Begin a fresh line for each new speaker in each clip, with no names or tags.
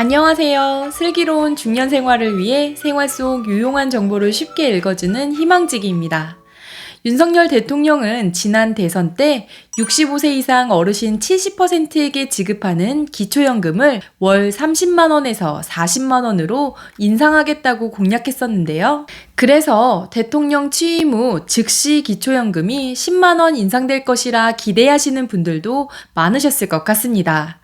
안녕하세요. 슬기로운 중년 생활을 위해 생활 속 유용한 정보를 쉽게 읽어주는 희망지기입니다. 윤석열 대통령은 지난 대선 때 65세 이상 어르신 70%에게 지급하는 기초연금을 월 30만원에서 40만원으로 인상하겠다고 공약했었는데요. 그래서 대통령 취임 후 즉시 기초연금이 10만원 인상될 것이라 기대하시는 분들도 많으셨을 것 같습니다.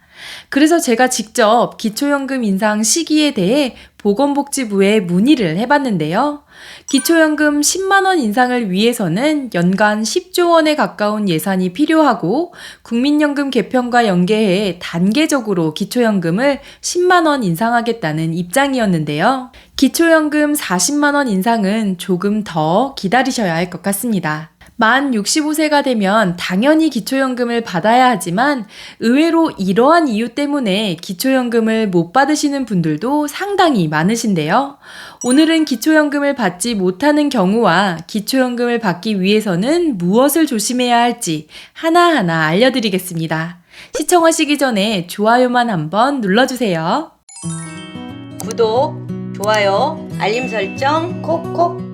그래서 제가 직접 기초연금 인상 시기에 대해 보건복지부에 문의를 해봤는데요. 기초연금 10만원 인상을 위해서는 연간 10조 원에 가까운 예산이 필요하고 국민연금 개편과 연계해 단계적으로 기초연금을 10만원 인상하겠다는 입장이었는데요. 기초연금 40만원 인상은 조금 더 기다리셔야 할 것 같습니다. 만 65세가 되면 당연히 기초연금을 받아야 하지만 의외로 이러한 이유 때문에 기초연금을 못 받으시는 분들도 상당히 많으신데요. 오늘은 기초연금을 받지 못하는 경우와 기초연금을 받기 위해서는 무엇을 조심해야 할지 하나하나 알려드리겠습니다. 시청하시기 전에 좋아요만 한번 눌러주세요.
구독, 좋아요, 알림 설정 콕콕.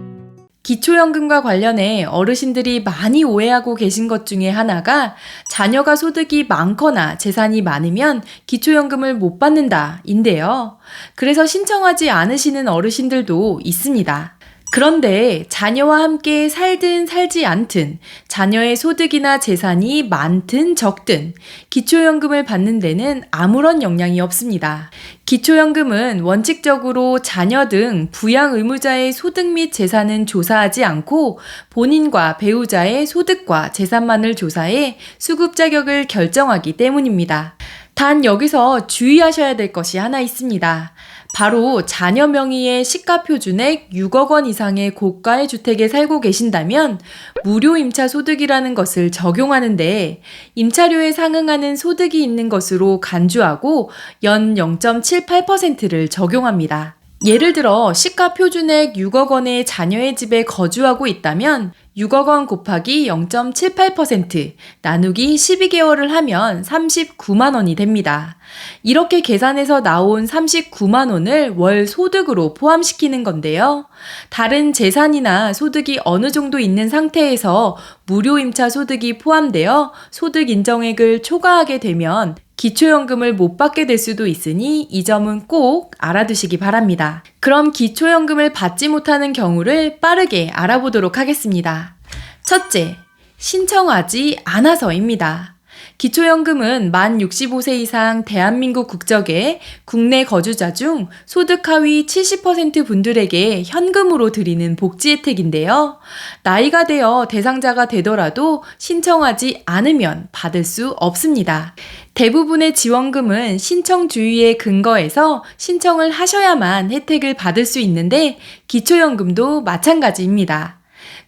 기초연금과 관련해 어르신들이 많이 오해하고 계신 것 중에 하나가 자녀가 소득이 많거나 재산이 많으면 기초연금을 못 받는다 인데요. 그래서 신청하지 않으시는 어르신들도 있습니다. 그런데 자녀와 함께 살든 살지 않든 자녀의 소득이나 재산이 많든 적든 기초연금을 받는 데는 아무런 영향이 없습니다. 기초연금은 원칙적으로 자녀 등 부양 의무자의 소득 및 재산은 조사하지 않고 본인과 배우자의 소득과 재산만을 조사해 수급 자격을 결정하기 때문입니다. 단 여기서 주의하셔야 될 것이 하나 있습니다. 바로 자녀 명의의 시가 표준액 6억 원 이상의 고가의 주택에 살고 계신다면 무료 임차 소득이라는 것을 적용하는데 임차료에 상응하는 소득이 있는 것으로 간주하고 연 0.78%를 적용합니다. 예를 들어 시가 표준액 6억 원의 자녀의 집에 거주하고 있다면 6억 원 곱하기 0.78% 나누기 12개월을 하면 39만 원이 됩니다. 이렇게 계산해서 나온 39만 원을 월 소득으로 포함시키는 건데요. 다른 재산이나 소득이 어느 정도 있는 상태에서 무료 임차 소득이 포함되어 소득 인정액을 초과하게 되면 기초연금을 못 받게 될 수도 있으니 이 점은 꼭 알아두시기 바랍니다. 그럼 기초연금을 받지 못하는 경우를 빠르게 알아보도록 하겠습니다. 첫째, 신청하지 않아서입니다. 기초연금은 만 65세 이상 대한민국 국적의 국내 거주자 중 소득 하위 70% 분들에게 현금으로 드리는 복지 혜택인데요. 나이가 되어 대상자가 되더라도 신청하지 않으면 받을 수 없습니다. 대부분의 지원금은 신청 주의에 근거해서 신청을 하셔야만 혜택을 받을 수 있는데 기초연금도 마찬가지입니다.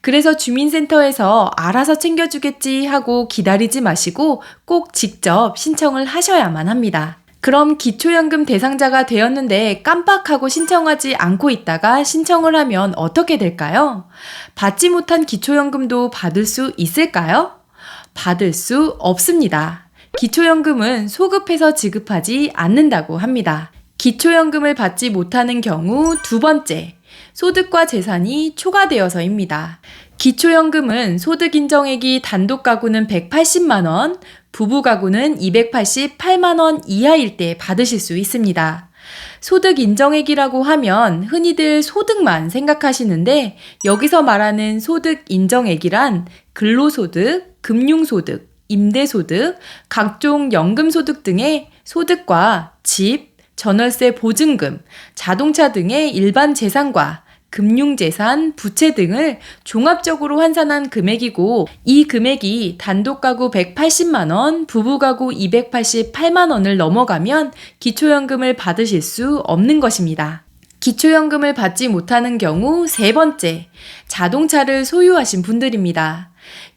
그래서 주민센터에서 알아서 챙겨주겠지 하고 기다리지 마시고 꼭 직접 신청을 하셔야만 합니다. 그럼 기초연금 대상자가 되었는데 깜빡하고 신청하지 않고 있다가 신청을 하면 어떻게 될까요? 받지 못한 기초연금도 받을 수 있을까요? 받을 수 없습니다. 기초연금은 소급해서 지급하지 않는다고 합니다. 기초연금을 받지 못하는 경우 두 번째, 소득과 재산이 초과되어서입니다. 기초연금은 소득 인정액이 단독 가구는 180만 원, 부부 가구는 288만 원 이하일 때 받으실 수 있습니다. 소득 인정액이라고 하면 흔히들 소득만 생각하시는데 여기서 말하는 소득 인정액이란 근로소득, 금융소득, 임대소득, 각종 연금소득 등의 소득과 집, 전월세 보증금, 자동차 등의 일반 재산과 금융재산, 부채 등을 종합적으로 환산한 금액이고 이 금액이 단독 가구 180만 원, 부부 가구 288만 원을 넘어가면 기초연금을 받으실 수 없는 것입니다. 기초연금을 받지 못하는 경우 세 번째, 자동차를 소유하신 분들입니다.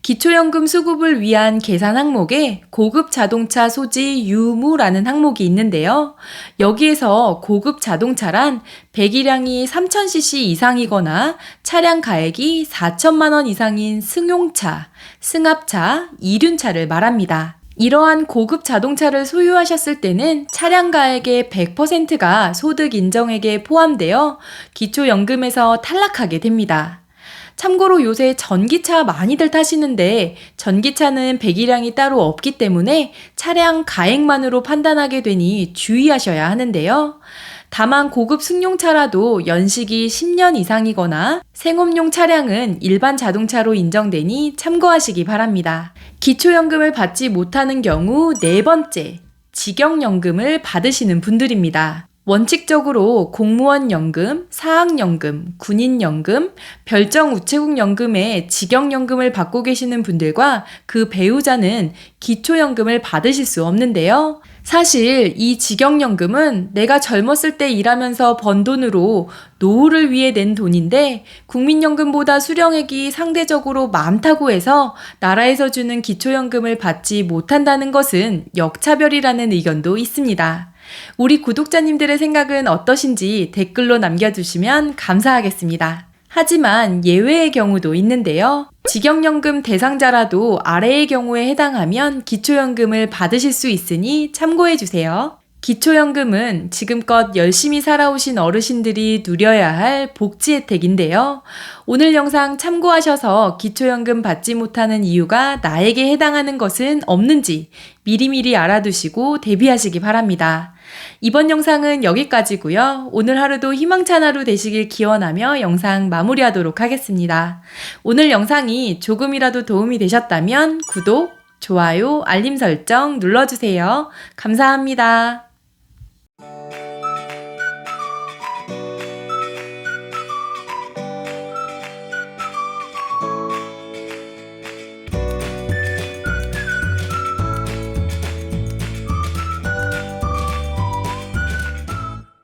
기초연금 수급을 위한 계산 항목에 고급 자동차 소지 유무라는 항목이 있는데요. 여기에서 고급 자동차란 배기량이 3000cc 이상이거나 차량 가액이 4천만 원 이상인 승용차, 승합차, 이륜차를 말합니다. 이러한 고급 자동차를 소유하셨을 때는 차량가액의 100%가 소득 인정액에 포함되어 기초연금에서 탈락하게 됩니다. 참고로 요새 전기차 많이들 타시는데 전기차는 배기량이 따로 없기 때문에 차량 가액만으로 판단하게 되니 주의하셔야 하는데요. 다만 고급 승용차라도 연식이 10년 이상이거나 생업용 차량은 일반 자동차로 인정되니 참고하시기 바랍니다. 기초연금을 받지 못하는 경우 네 번째, 직영연금을 받으시는 분들입니다. 원칙적으로 공무원연금, 사학연금, 군인연금, 별정우체국연금의 직영연금을 받고 계시는 분들과 그 배우자는 기초연금을 받으실 수 없는데요. 사실 이 직영연금은 내가 젊었을 때 일하면서 번 돈으로 노후를 위해 낸 돈인데 국민연금보다 수령액이 상대적으로 많다고 해서 나라에서 주는 기초연금을 받지 못한다는 것은 역차별이라는 의견도 있습니다. 우리 구독자님들의 생각은 어떠신지 댓글로 남겨주시면 감사하겠습니다. 하지만 예외의 경우도 있는데요. 직영연금 대상자라도 아래의 경우에 해당하면 기초연금을 받으실 수 있으니 참고해주세요. 기초연금은 지금껏 열심히 살아오신 어르신들이 누려야 할 복지 혜택인데요. 오늘 영상 참고하셔서 기초연금 받지 못하는 이유가 나에게 해당하는 것은 없는지 미리미리 알아두시고 대비하시기 바랍니다. 이번 영상은 여기까지고요. 오늘 하루도 희망찬 하루 되시길 기원하며 영상 마무리하도록 하겠습니다. 오늘 영상이 조금이라도 도움이 되셨다면 구독, 좋아요, 알림 설정 눌러주세요. 감사합니다.